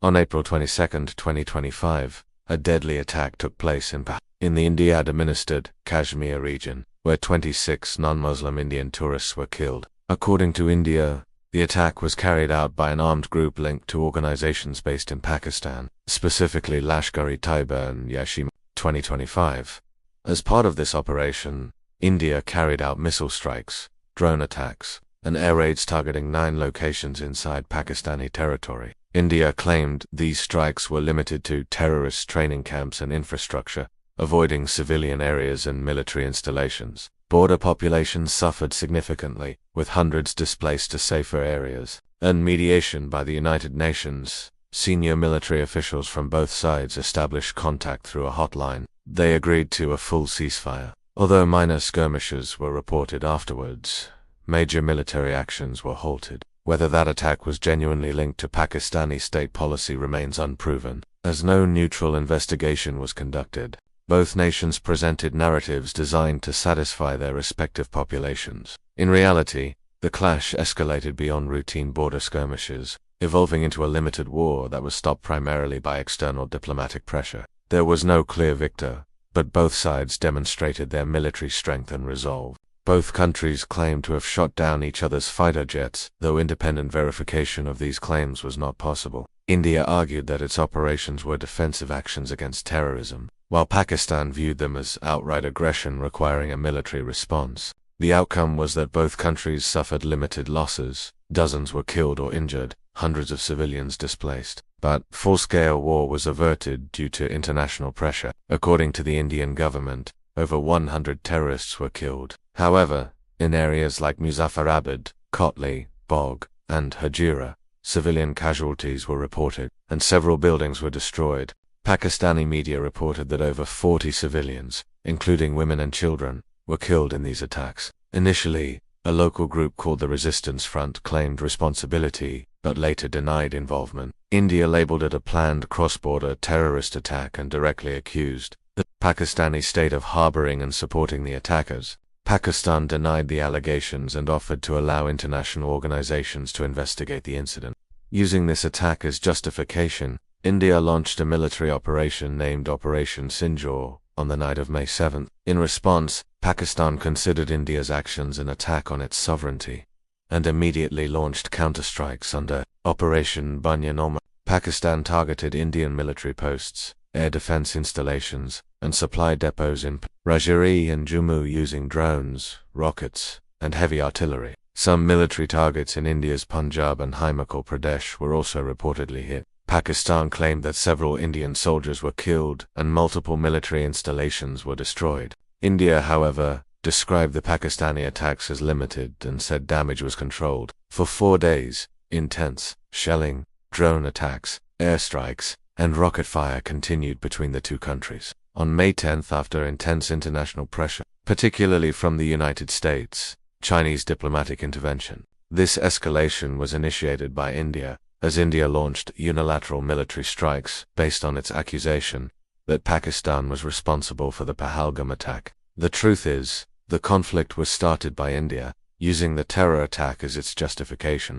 On April 22, 2025, a deadly attack took place in the India-administered Kashmir region, where 26 non-Muslim Indian tourists were killed. According to India, the attack was carried out by an armed group linked to organizations based in Pakistan, specifically Lashkar-e-Taiba and Yashim. 2025. As part of this operation, India carried out missile strikes, drone attacks, and air raids targeting 9 locations inside Pakistani territory. India claimed these strikes were limited to terrorist training camps and infrastructure, avoiding civilian areas and military installations. Border populations suffered significantly, with hundreds displaced to safer areas. And mediation by the United Nations, senior military officials from both sides established contact through a hotline. They agreed to a full ceasefire. Although minor skirmishes were reported afterwards, major military actions were halted. Whether that attack was genuinely linked to Pakistani state policy remains unproven, as no neutral investigation was conducted. Both nations presented narratives designed to satisfy their respective populations. In reality, the clash escalated beyond routine border skirmishes, evolving into a limited war that was stopped primarily by external diplomatic pressure. There was no clear victor, but both sides demonstrated their military strength and resolve. Both countries claimed to have shot down each other's fighter jets, though independent verification of these claims was not possible. India argued that its operations were defensive actions against terrorism, while Pakistan viewed them as outright aggression requiring a military response. The outcome was that both countries suffered limited losses. Dozens were killed or injured, hundreds of civilians displaced. But full-scale war was averted due to international pressure. According to the Indian government, over 100 terrorists were killed. However, in areas like Muzaffarabad, Kotli, Bog, and Hajira, civilian casualties were reported, and several buildings were destroyed. Pakistani media reported that over 40 civilians, including women and children, were killed in these attacks. Initially, a local group called the Resistance Front claimed responsibility, but later denied involvement. India labeled it a planned cross-border terrorist attack and directly accused the Pakistani state of harboring and supporting the attackers. Pakistan denied the allegations and offered to allow international organizations to investigate the incident. Using this attack as justification, India launched a military operation named Operation Sinjoor on the night of May 7. In response, Pakistan considered India's actions an attack on its sovereignty, and immediately launched counterstrikes under Operation Banyan Omar. Pakistan targeted Indian military posts, air defense installations, and supply depots in Rajauri and Jammu using drones, rockets, and heavy artillery. Some military targets in India's Punjab and Himachal Pradesh were also reportedly hit. Pakistan claimed that several Indian soldiers were killed and multiple military installations were destroyed. India, however, described the Pakistani attacks as limited and said damage was controlled. For 4 days, intense shelling, drone attacks, airstrikes, and rocket fire continued between the two countries. On May 10, after intense international pressure, particularly from the United States, Chinese diplomatic intervention, this escalation was initiated by India, as India launched unilateral military strikes based on its accusation that Pakistan was responsible for the Pahalgam attack. The truth is, the conflict was started by India, using the terror attack as its justification.